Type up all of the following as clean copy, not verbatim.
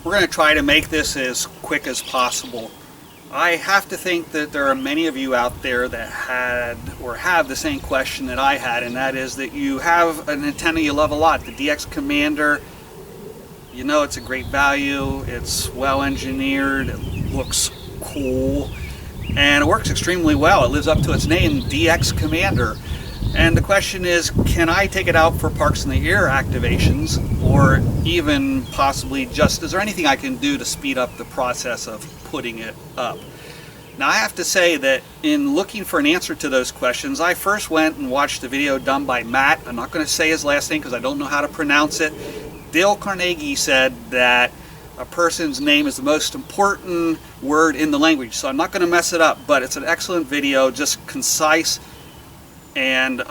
We're going to try to make this as quick as possible. I have to think that there are many of you out there that had or have the same question that I had, and that is that you have an antenna you love a lot, the DX Commander. You know it's a great value, it's well engineered, it looks cool, and it works extremely well. It lives up to its name, DX Commander. And the question is, can I take it out for parks in the ear activations, or even possibly just, is there anything I can do to speed up the process of putting it up? Now I have to say that in looking for an answer to those questions, I first went and watched the video done by Matt. I'm not going to say his last name because I don't know how to pronounce it. Dale Carnegie said that a person's name is the most important word in the language, so I'm not going to mess it up, but it's an excellent video, just concise and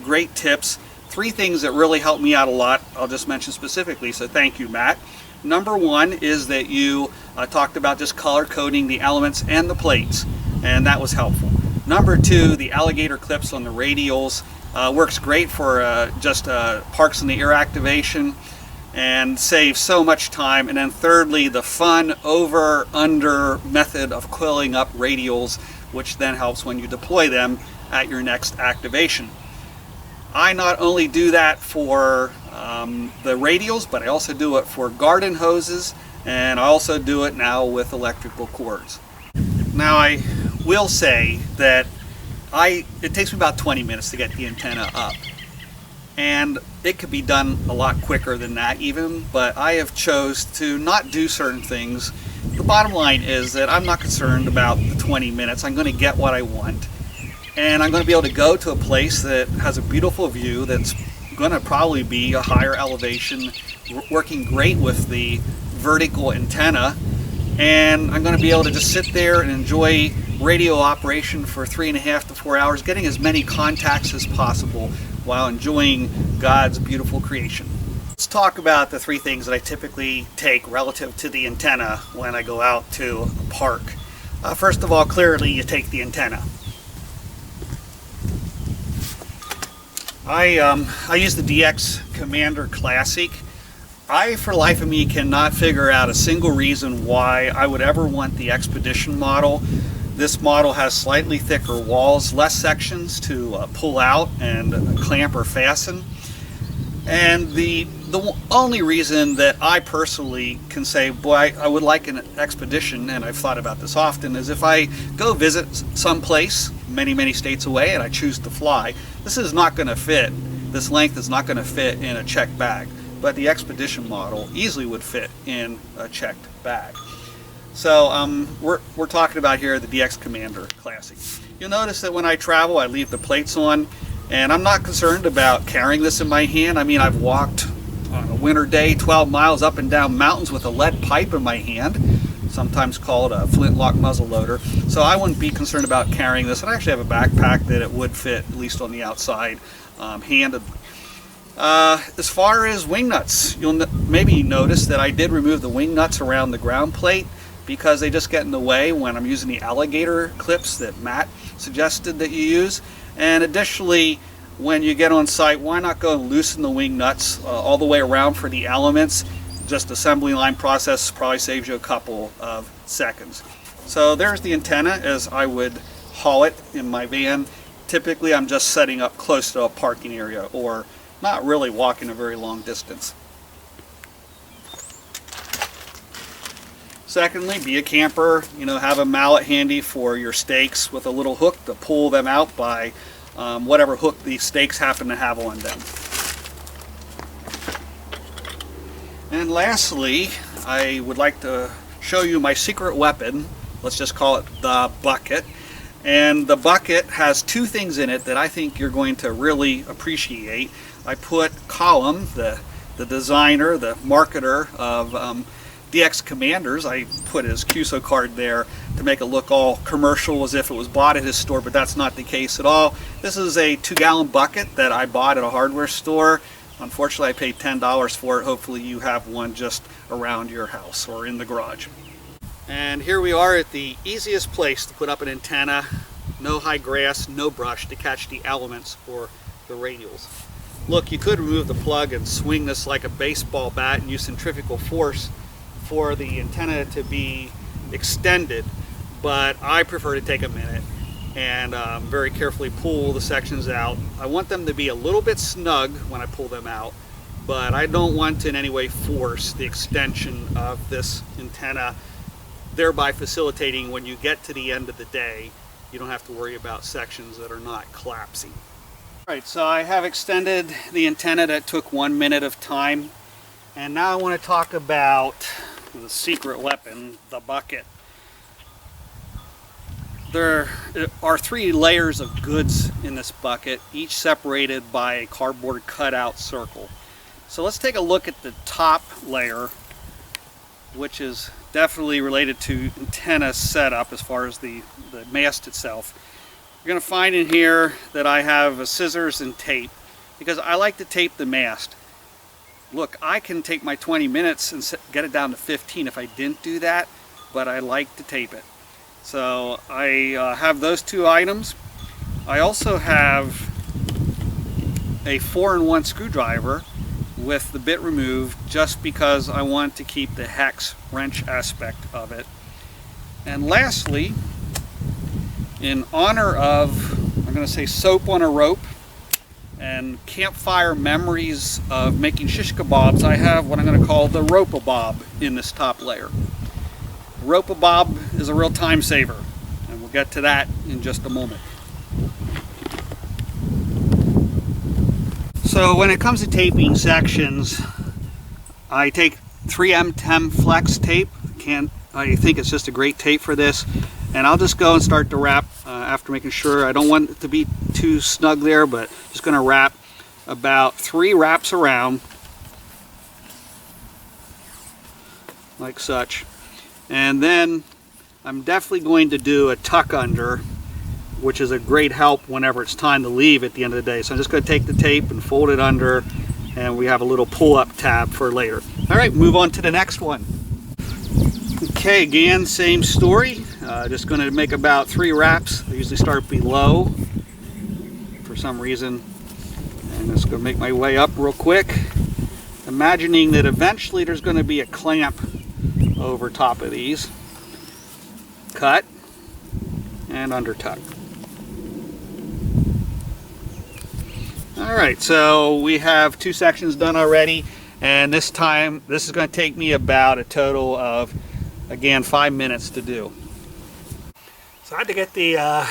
great tips. 3 things that really helped me out a lot, I'll just mention specifically, so thank you, Matt. Number 1 is that you talked about just color coding the elements and the plates, and that was helpful. Number 2, the alligator clips on the radials works great for just parks in the ear activation and saves so much time. And then thirdly, the fun over-under method of coiling up radials, which then helps when you deploy them at your next activation. I not only do that for the radials, but I also do it for garden hoses, and I also do it now with electrical cords. Now I will say that it takes me about 20 minutes to get the antenna up, and it could be done a lot quicker than that even, but I have chose to not do certain things. The bottom line is that I'm not concerned about the 20 minutes. I'm going to get what I want, and I'm going to be able to go to a place that has a beautiful view that's going to probably be a higher elevation, working great with the vertical antenna, and I'm going to be able to just sit there and enjoy radio operation for 3.5 to 4 hours, getting as many contacts as possible while enjoying God's beautiful creation. Let's talk about the 3 things that I typically take relative to the antenna when I go out to a park. First of all, clearly you take the antenna. I use the DX Commander Classic. I, for the life of me, cannot figure out a single reason why I would ever want the Expedition model. This model has slightly thicker walls, less sections to pull out and clamp or fasten. And the only reason that I personally can say, boy, I would like an Expedition, and I've thought about this often, is if I go visit some place many states away and I choose to fly, this is not going to fit, this length is not going to fit in a checked bag. But the Expedition model easily would fit in a checked bag. So we're talking about here the DX Commander Classic. You'll notice that when I travel, I leave the plates on, and I'm not concerned about carrying this in my hand. I mean, I've walked on a winter day 12 miles up and down mountains with a lead pipe in my hand, sometimes called a flintlock muzzle loader. So I wouldn't be concerned about carrying this. And I actually have a backpack that it would fit, at least on the outside, handedly. As far as wing nuts, you'll maybe notice that I did remove the wing nuts around the ground plate because they just get in the way when I'm using the alligator clips that Matt suggested that you use. And additionally, when you get on site, why not go and loosen the wing nuts all the way around for the elements? Just assembly line process probably saves you a couple of seconds. So there's the antenna as I would haul it in my van. Typically I'm just setting up close to a parking area or not really walking a very long distance. Secondly, be a camper, have a mallet handy for your stakes with a little hook to pull them out by whatever hook the stakes happen to have on them. And lastly, I would like to show you my secret weapon. Let's just call it the bucket. And the bucket has 2 things in it that I think you're going to really appreciate. I put Column, the designer, the marketer of DX Commanders, I put his QSO card there to make it look all commercial as if it was bought at his store, but that's not the case at all. This is a 2-gallon bucket that I bought at a hardware store. Unfortunately, I paid $10 for it. Hopefully you have one just around your house or in the garage. And here we are at the easiest place to put up an antenna. No high grass, no brush to catch the elements or the radials. Look, you could remove the plug and swing this like a baseball bat and use centrifugal force for the antenna to be extended, but I prefer to take a minute and very carefully pull the sections out. I want them to be a little bit snug when I pull them out, but I don't want to in any way force the extension of this antenna, thereby facilitating when you get to the end of the day, you don't have to worry about sections that are not collapsing. All right, so I have extended the antenna. That took 1 minute of time. And now I want to talk about the secret weapon, the bucket. There are 3 layers of goods in this bucket, each separated by a cardboard cutout circle. So let's take a look at the top layer, which is definitely related to antenna setup as far as the mast itself. You're going to find in here that I have scissors and tape, because I like to tape the mast. Look, I can take my 20 minutes and get it down to 15 if I didn't do that, but I like to tape it. So I have those 2 items. I also have a 4-in-1 screwdriver with the bit removed, just because I want to keep the hex wrench aspect of it. And lastly, in honor of, I'm going to say, soap on a rope and campfire memories of making shish kebabs, I have what I'm going to call the rope-a-bob in this top layer. Rope-a-bob is a real time saver, and we'll get to that in just a moment. So when it comes to taping sections, I take 3M Flex tape. I think it's just a great tape for this, and I'll just go and start to wrap after making sure. I don't want it to be too snug there, but just going to wrap about 3 wraps around like such. And then I'm definitely going to do a tuck under, which is a great help whenever it's time to leave at the end of the day. So I'm just going to take the tape and fold it under, and we have a little pull-up tab for later. All right, move on to the next one. Okay, again, same story. Just going to make about 3 wraps. I usually start below for some reason. And just going to make my way up real quick, imagining that eventually there's going to be a clamp over top of these. Cut and under tuck. Alright, so we have 2 sections done already, and this time this is going to take me about a total of, again, 5 minutes to do. So I had to get the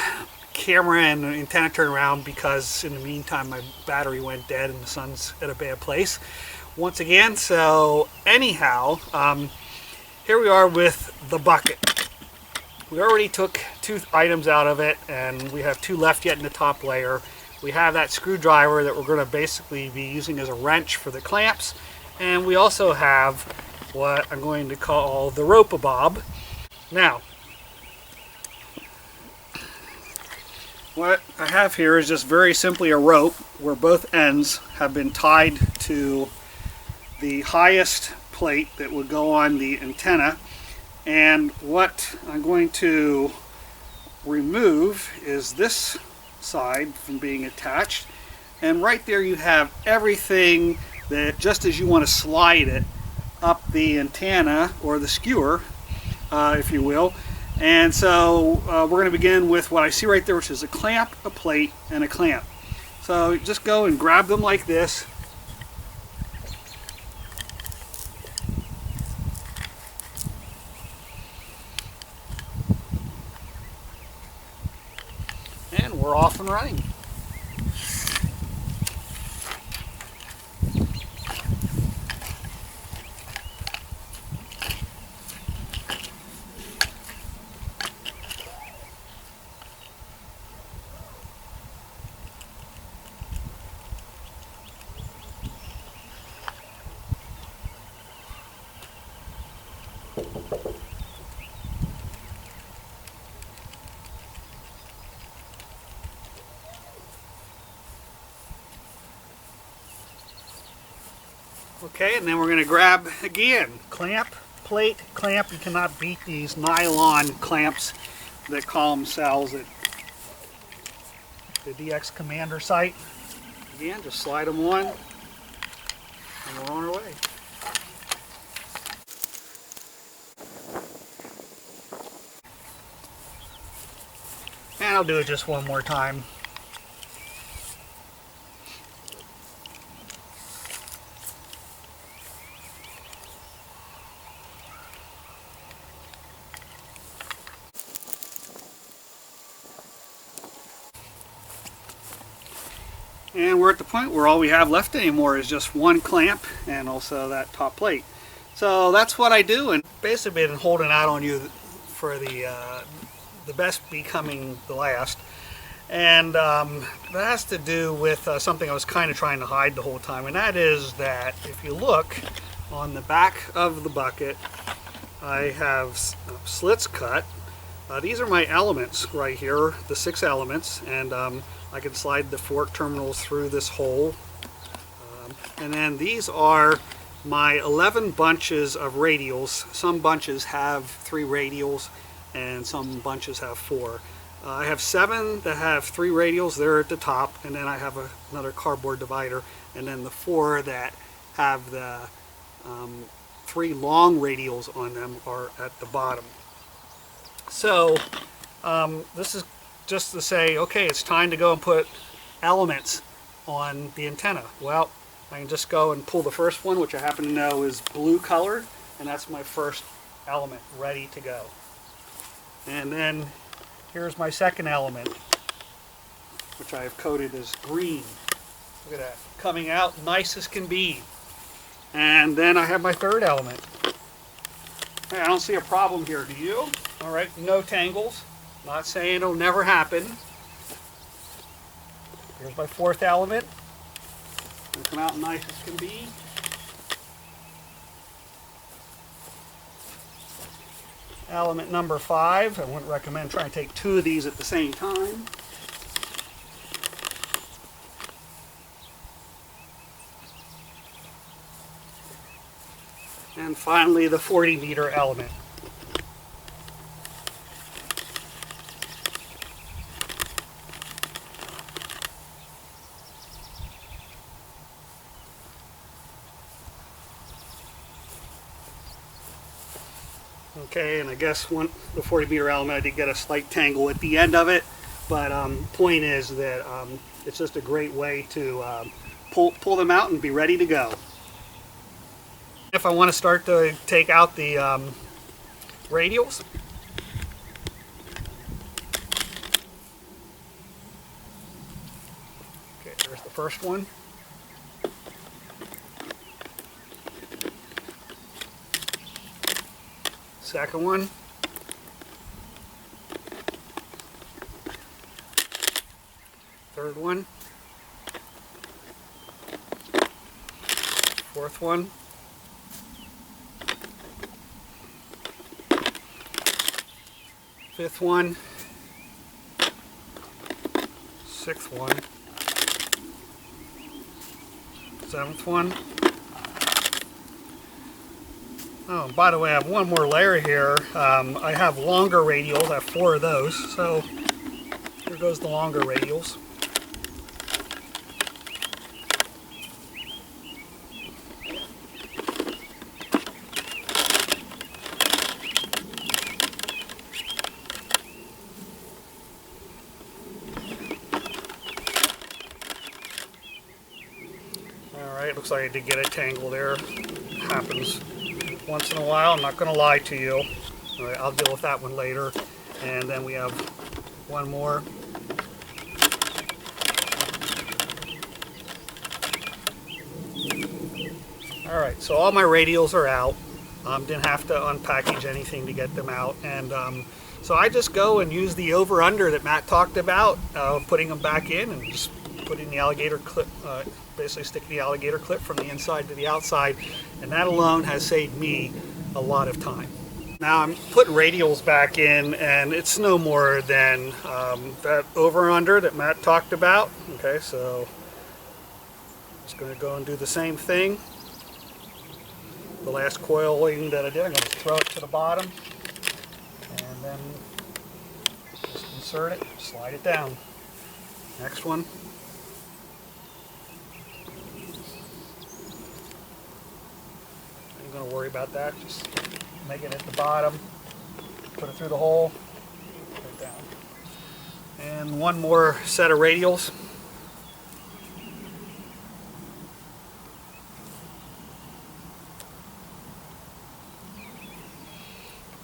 camera and the antenna turned around because in the meantime my battery went dead and the sun's at a bad place once again. So anyhow, here we are with the bucket. We already took 2 items out of it, and we have 2 left yet in the top layer. We have that screwdriver that we're going to basically be using as a wrench for the clamps, and we also have what I'm going to call the rope-a-bob. Now, what I have here is just very simply a rope where both ends have been tied to the highest plate that would go on the antenna, and what I'm going to remove is this side from being attached, and right there you have everything that, just as you want to slide it up the antenna or the skewer, if you will. And so we're going to begin with what I see right there, which is a clamp, a plate, and a clamp. So just go and grab them like this. And we're off and running. Okay, and then we're going to grab again, clamp, plate, clamp. You cannot beat these nylon clamps that call themselves at the DX Commander site. Again, just slide them on, and we're on our way. And I'll do it just one more time. And we're at the point where all we have left anymore is just one clamp and also that top plate. So that's what I do, and basically been holding out on you for the best becoming the last. And that has to do with something I was kind of trying to hide the whole time, and that is that if you look on the back of the bucket, I have slits cut. These are my elements right here, the 6 elements, and I can slide the fork terminals through this hole. And then these are my 11 bunches of radials. Some bunches have 3 radials and some bunches have 4. I have 7 that have 3 radials, they're at the top, and then I have another cardboard divider, and then the 4 that have the 3 long radials on them are at the bottom. So this is just to say, okay, it's time to go and put elements on the antenna. Well, I can just go and pull the first one, which I happen to know is blue colored, and that's my first element ready to go. And then here's my second element, which I have coated as green. Look at that, coming out nice as can be. And then I have my third element. Hey, I don't see a problem here, do you? All right, no tangles. Not saying it'll never happen. Here's my fourth element. It'll come out nice as can be. Element number 5. I wouldn't recommend trying to take 2 of these at the same time. And finally, the 40-meter element. Okay, and I guess the 40-meter element, I did get a slight tangle at the end of it, but point is that it's just a great way to pull them out and be ready to go. If I want to start to take out the radials, okay, there's the first one. Second one. Third one. Fourth one. Fifth one. Sixth one. Seventh one. Oh, by the way, I have one more layer here. I have longer radials. I have 4 of those. So here goes the longer radials. Alright, looks like I did get a tangle there. Happens once in a while, I'm not going to lie to you. All right, I'll deal with that one later. And then we have one more. All right, so all my radials are out. Didn't have to unpackage anything to get them out. And so I just go and use the over-under that Matt talked about, putting them back in and just putting the alligator clip, basically sticking the alligator clip from the inside to the outside, and that alone has saved me a lot of time. Now I'm putting radials back in, and it's no more than that over-under that Matt talked about. Okay, so I'm just going to go and do the same thing. The last coiling that I did, I'm going to throw it to the bottom, and then just insert it, slide it down. Next one. Going to worry about that, just make it at the bottom, put it through the hole, put it down. And one more set of radials.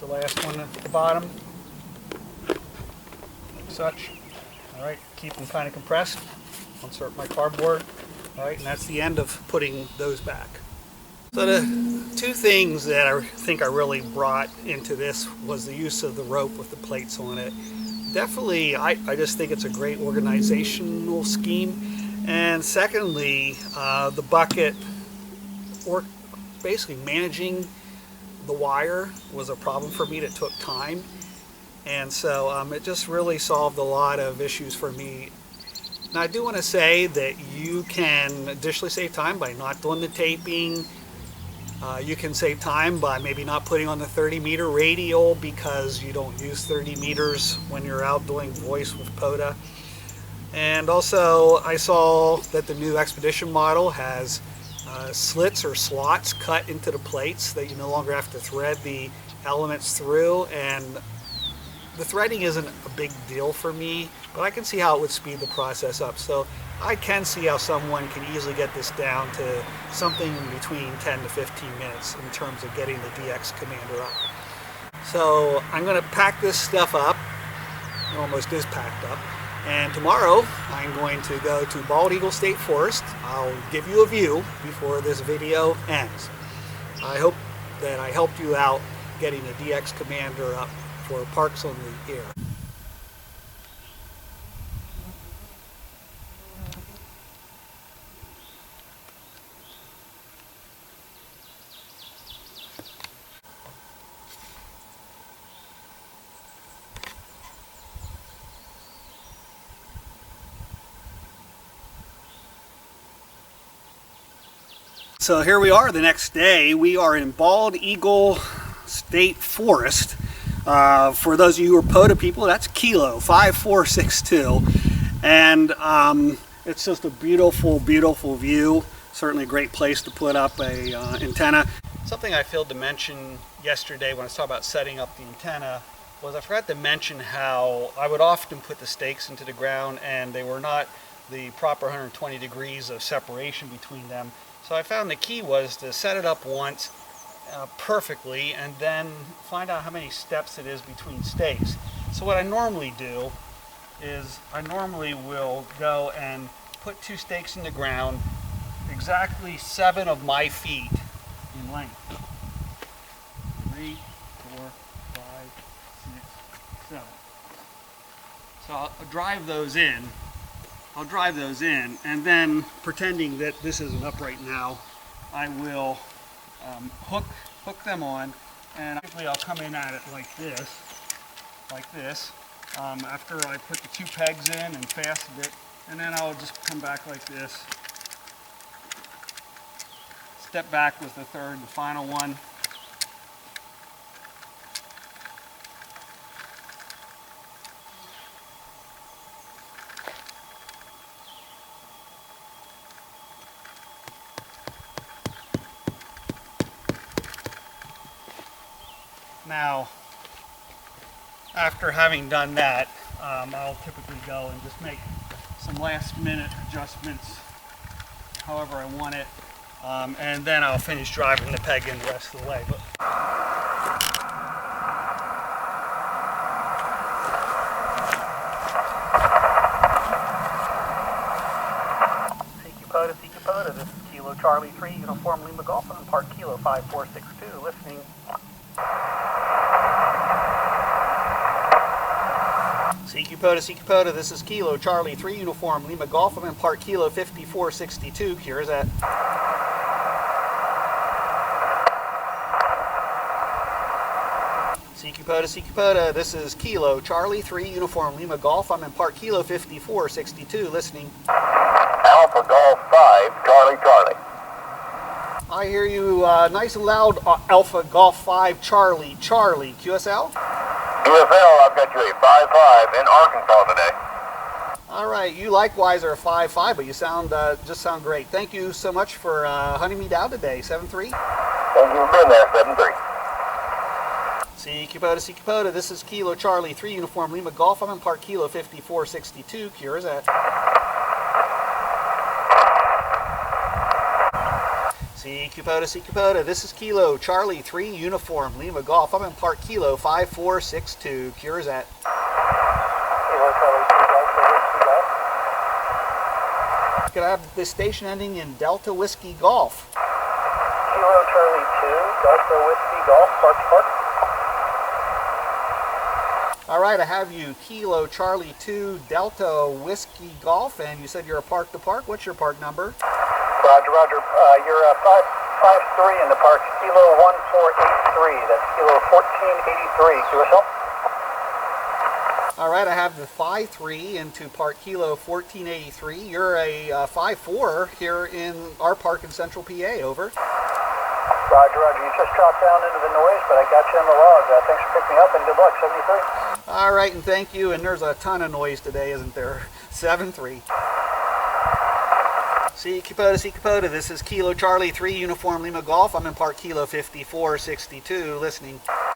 The last one at the bottom, like such. All right, keep them kind of compressed. Insert my cardboard. All right, and that's the end of putting those back. So the two things that I think I really brought into this was the use of the rope with the plates on it. Definitely, I just think it's a great organizational scheme. And secondly, the bucket, or basically managing the wire, was a problem for me that took time. And so it just really solved a lot of issues for me. Now I do want to say that you can additionally save time by not doing the taping. You can save time by maybe not putting on the 30-meter radial because you don't use 30 meters when you're out doing voice with POTA. And also I saw that the new Expedition model has slits or slots cut into the plates that you no longer have to thread the elements through, and the threading isn't a big deal for me, but I can see how it would speed the process up. So I can see how someone can easily get this down to something between 10 to 15 minutes in terms of getting the DX Commander up. So I'm going to pack this stuff up. It almost is packed up. And tomorrow I'm going to go to Bald Eagle State Forest. I'll give you a view before this video ends. I hope that I helped you out getting the DX Commander up for Parks on the Air. So here we are the next day. We are in Bald Eagle State Forest. For those of you who are POTA people, that's Kilo 5462. And it's just a beautiful, beautiful view. Certainly a great place to put up a antenna. Something I failed to mention yesterday when I was talking about setting up the antenna was I forgot to mention how I would often put the stakes into the ground and they were not the proper 120 degrees of separation between them. So I found the key was to set it up once perfectly and then find out how many steps it is between stakes. So what I normally do is I normally will go and put 2 stakes in the ground exactly 7 of my feet in length. 3, 4, 5, 6, 7. So I'll drive those in. And then, pretending that this isn't up right now, I will hook them on, and I'll come in at it like this, after I put the 2 pegs in and fastened it, and then I'll just come back like this, step back with the third, the final one. Now, after having done that, I'll typically go and just make some last minute adjustments however I want it, and then I'll finish driving the peg in the rest of the way. CQ POTA, this is Kilo Charlie 3, Uniform Lima Golf on Park Kilo 5462, listening. CQ POTA, this is Kilo Charlie 3, Uniform Lima Golf. I'm in Park Kilo 5462. Here's that. CQ POTA, this is Kilo Charlie 3, Uniform Lima Golf. I'm in Park Kilo 5462, listening. Alpha Golf 5, Charlie. I hear you nice and loud, Alpha Golf 5, Charlie. QSL? QSL, I've got you a 5-5 in Arkansas today. All right, you likewise are a 5-5, but you sound great. Thank you so much for hunting me down today, 7-3. Thank you for being there, 7-3. C Kupota, this is Kilo Charlie 3 Uniform Lima Golf. I'm in Park Kilo 5462. Cure is that? C Kupota, this is Kilo Charlie 3 Uniform Lima Golf. I'm in Park Kilo 5462. Cure is that? Kilo Charlie 2 Delta Whiskey Golf. Could I have this station ending in Delta Whiskey Golf? Kilo Charlie 2 Delta Whiskey Golf, Park to Park. All right, I have you Kilo Charlie 2 Delta Whiskey Golf, and you said you're a Park to Park. What's your park number? Roger, Roger. You're 553 in the park, Kilo 1483. That's Kilo 1483. QSL? All right, I have the 5-3 into Park Kilo 1483. You're a 5-4 here in our park in Central PA. Over. Roger, Roger. You just dropped down into the noise, but I got you on the log. Thanks for picking me up, and good luck. 73. All right, and thank you. And there's a ton of noise today, isn't there? 7-3. C Kupota, this is Kilo Charlie 3 Uniform Lima Golf. I'm in Park Kilo 5462, listening.